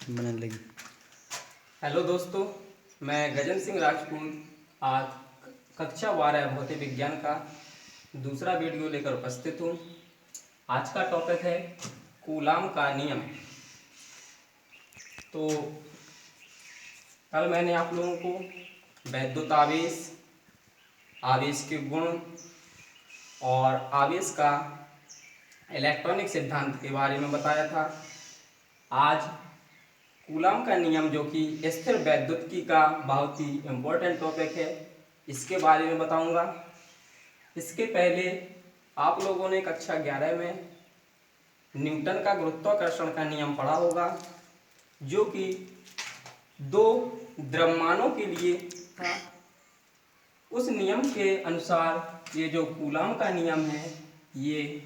बनने लगी। हेलो दोस्तों, मैं गजन सिंह राजपूत आज कक्षा 12 भौतिक विज्ञान का दूसरा वीडियो लेकर उपस्थित हूँ। आज का टॉपिक है कूलाम का नियम। तो कल मैंने आप लोगों को वैद्युत आवेश, आवेश के गुण और आवेश का इलेक्ट्रॉनिक सिद्धांत के बारे में बताया था। आज कूलाम का नियम, जो कि स्थिर वैद्युतिकी का बहुत ही इम्पोर्टेंट टॉपिक है, इसके बारे में बताऊंगा। इसके पहले आप लोगों ने कक्षा 11 में न्यूटन का गुरुत्वाकर्षण का नियम पढ़ा होगा, जो कि दो द्रव्यमानों के लिए था। उस नियम के अनुसार ये जो कूलाम का नियम है, ये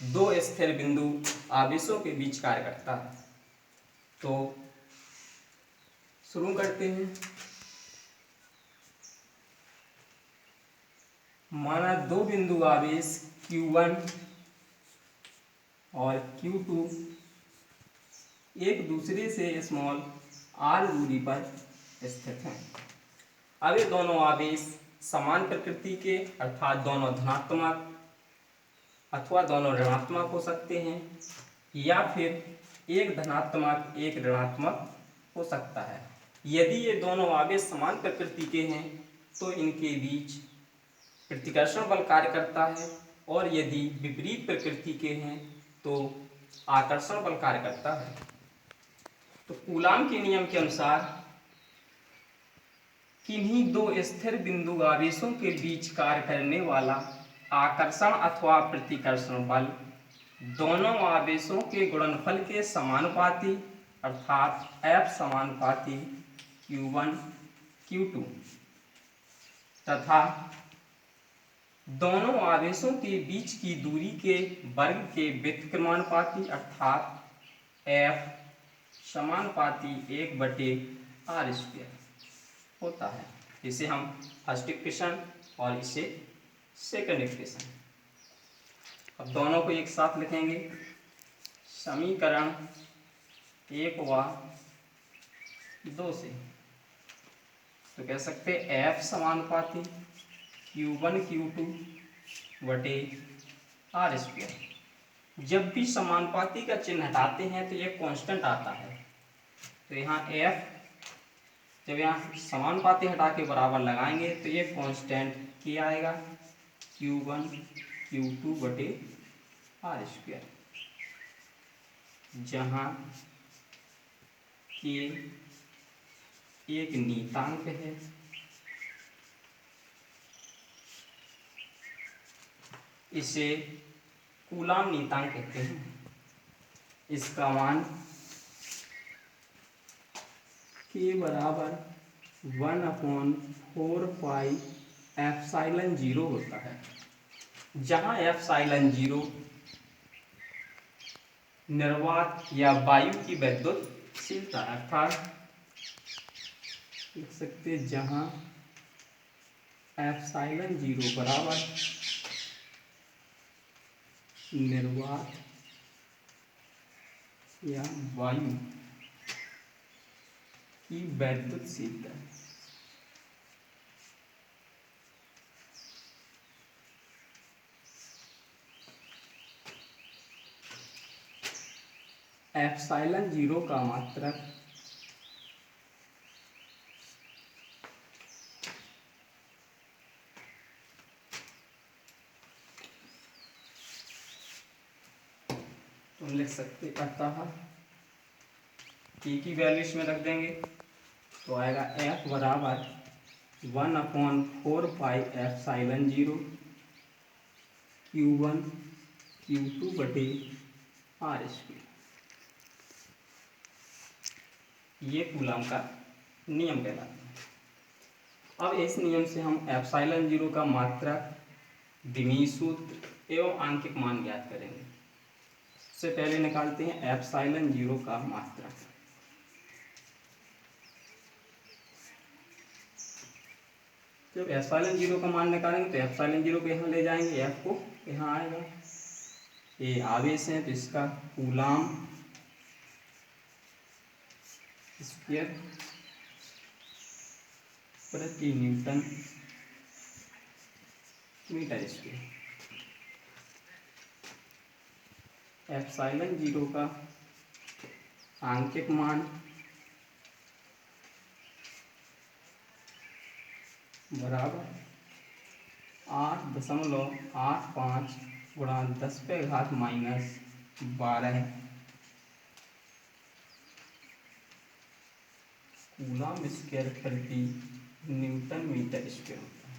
दो स्थिर बिंदु आवेशों के बीच कार्य करता है। तो शुरू करते हैं। माना दो बिंदु आवेश Q1 और Q2 एक दूसरे से स्मॉल r दूरी पर स्थित हैं। अब ये दोनों आवेश समान प्रकृति के, अर्थात दोनों धनात्मक अथवा दोनों ऋणात्मक हो सकते हैं, या फिर एक धनात्मक एक ऋणात्मक हो सकता है। यदि ये दोनों आवेश समान प्रकृति के हैं तो इनके बीच प्रतिकर्षण बल कार्य करता है, और यदि विपरीत प्रकृति के हैं तो आकर्षण बल कार्य करता है। तो कूलाम के नियम के अनुसार किन्हीं दो स्थिर बिंदु आवेशों के बीच कार्य करने वाला आकर्षण अथवा प्रतिकर्षण बल दोनों आवेशों के गुणनफल के समानुपाती, अर्थात F समानुपाती Q1 Q2 तथा दोनों आवेशों के बीच की दूरी के वर्ग के व्युत्क्रमानुपाती, अर्थात F समानुपाती 1/r² होता है। इसे हम फर्स्ट इक्वेशन और इसे सेकंड इक्वेशन। अब दोनों को एक साथ लिखेंगे। समीकरण 1 व 2 से तो कह सकते F समानुपाती Q1 Q2 बटे r²। जब भी समानुपाती का चिन्ह हटाते हैं तो एक कांस्टेंट आता है। तो यहाँ F, जब यहाँ समानुपाती हटा के बराबर लगाएंगे तो ये कांस्टेंट K आएगा, Q1 Q2 बटे r², जहाँ K एक नियतांक है। इसे कूलाम नियतांक कहते हैं। इसका मान K बराबर 1/4πε0 होता है, जहाँ ε0 निर्वात या वायु की वैद्युतशीलता, अर्थात लिख सकते जहाँ ε0 बराबर निर्वात या वायु की वैद्युतशीलता। ε0 का मात्रक तो लिख सकते, अतः K की वैल्यू इसमें रख देंगे तो आएगा F बराबर 1/4πε0 Q1 Q2 बटे r²। ये कूलाम का नियम कहलाता है। अब इस नियम से हम ε0 का मात्रक, द्विमीय सूत्र एवं आंकिक मान ज्ञात करेंगे। सबसे पहले निकालते हैं ε0 का मात्रक। जब ε0 का मान निकालेंगे तो ε0 को यहाँ ले जाएंगे, F को यहाँ आएगा। ये आवेश है तो इसका कूलाम स्क्वायर प्रति newton metre square. Epsilon zero का आंकिक मान बराबर 8.85 गुणा 10⁻⁻12 कूलम स्क्वायर प्रति न्यूटन मीटर स्क्वायर होता है।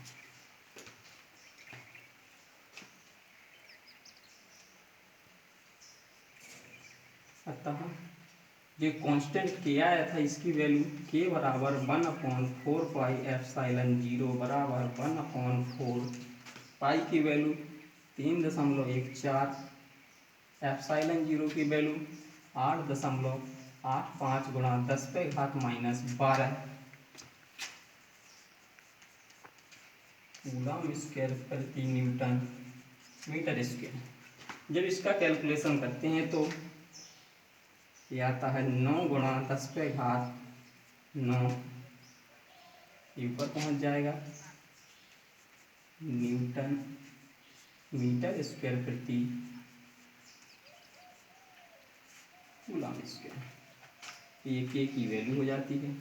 अतः ये कांस्टेंट के आया था, इसकी वैल्यू के बराबर 1/4 पाई एप्सिलॉन जीरो बराबर 1/4 पाई की वैल्यू 3.14, एप्सिलॉन जीरो की वैल्यू 8.85 गुणा 10⁻⁻12 कूलम स्क्वायर प्रति न्यूटन मीटर स्क्वायर। जब इसका कैलकुलेशन करते हैं तो ये आता है 9 गुणा 10⁻9 ऊपर पहुंच जाएगा न्यूटन मीटर स्क्वायर प्रति कूलम स्क्वायर। ये के की वैल्यू हो जाती है।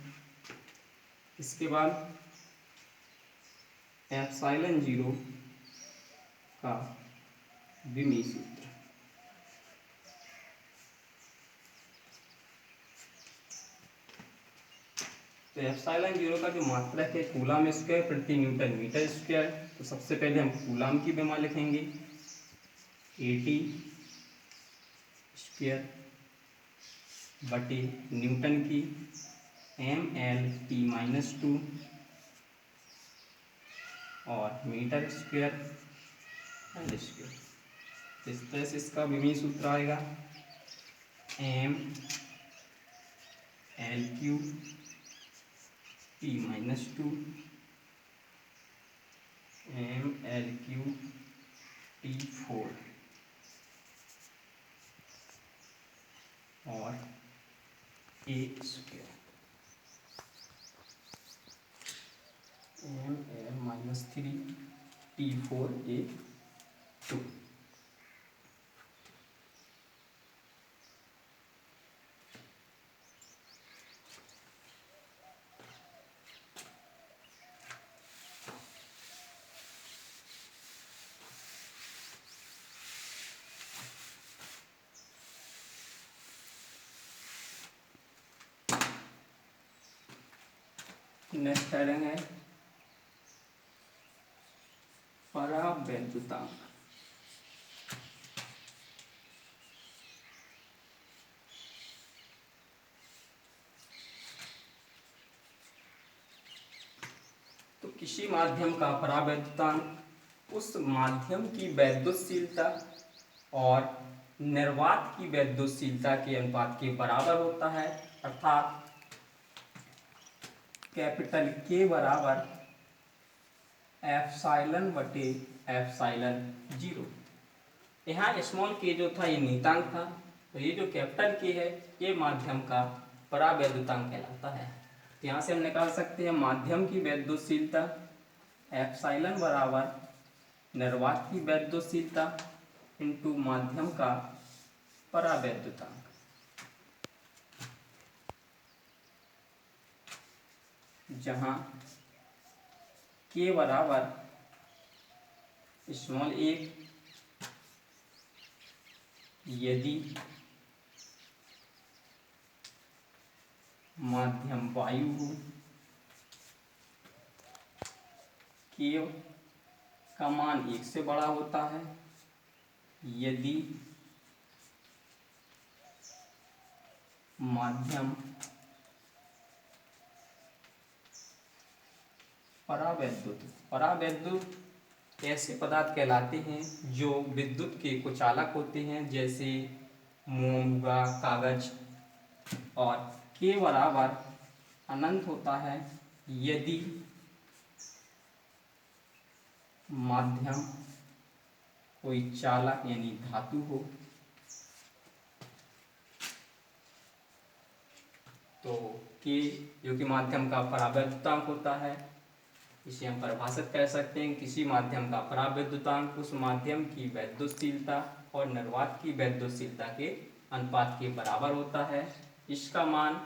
इसके बाद एप्सिलॉन जीरो का विमीय सूत्र। तो एप्सिलॉन जीरो का जो मात्रक है कूलम स्क्वायर प्रति न्यूटन मीटर स्क्वायर, तो सबसे पहले हम कूलम की विमा लिखेंगे 80 स्क्वायर बटे न्यूटन की mL/T-2 और मीटर स्क्वायर एल स्क्वायर। इस तरह से इसका विमीय सूत्र आएगा mL3T-2 mL3T4 और ए स्क्वायर mL-3T4A2। नेक्स्ट हेडिंग है परावैद्युतांक। तो किसी माध्यम का परावैद्युतांक उस माध्यम की वैद्युतशीलता और निर्वात की वैद्युतशीलता के अनुपात के बराबर होता है, अर्थात कैपिटल के बराबर एप्सिलॉन बटे एप्सिलॉन जीरो। यहाँ स्मॉल के जो था ये नियतांक था, तो ये जो कैपिटल के है ये माध्यम का परावैद्युतांक कहलाता है। तो यहाँ से हम निकाल सकते हैं माध्यम की वैद्युतशीलता एप्सिलॉन बराबर निर्वात की वैद्युतशीलता इंटू माध्यम का परावैद्युतांक। जहाँ के बराबर स्मॉल एक यदि माध्यम वायु हो, के का मान 1 से बड़ा होता है यदि माध्यम परावैद्युत। परावैद्युत ऐसे पदार्थ कहलाते हैं जो विद्युत के कुचालक होते हैं, जैसे मोम हुआ, कागज। और के बराबर अनंत होता है यदि माध्यम कोई चालक यानी धातु हो। तो के जो कि माध्यम का परावैद्युतांक होता है, इसे हम परिभाषित कर सकते हैं। किसी माध्यम का परावैद्युतांक उस माध्यम की वैद्युतशीलता और निर्वात की वैद्युतशीलता के अनुपात के बराबर होता है। इसका मान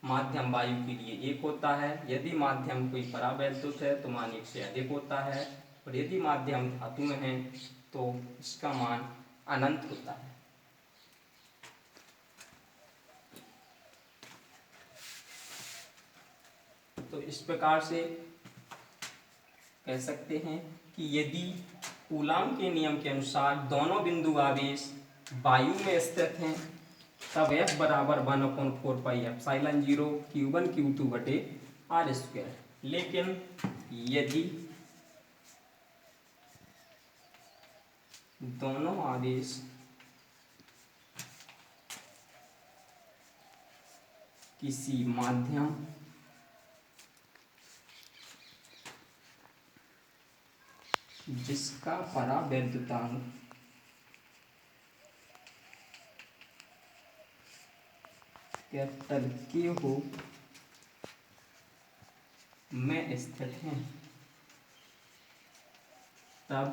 माध्यम वायु के लिए 1 होता है। यदि माध्यम कोई परावैद्युत है तो मान 1 से अधिक होता है, और यदि माध्यम धातु में है तो इसका मान अनंत होता है। तो इस प्रकार से कह सकते हैं कि यदि कूलाम के नियम के अनुसार दोनों बिंदु आवेश वायु में स्थित हैं तब F बराबर 1/4πε0 Q1 Q2 बटे R²। लेकिन यदि दोनों आवेश किसी माध्यम जिसका परावैद्युतांक कैपिटल K हो में स्थित हैं, तब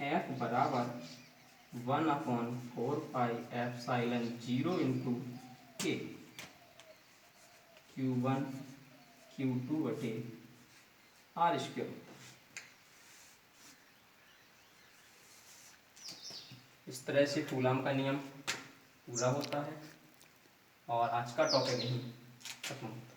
F बराबर 1/4πε0 इंटू K Q1 Q2 बटे R²। इस तरह से कूलाम का नियम पूरा होता है और आज का टॉपिक यहीं खत्म होता है।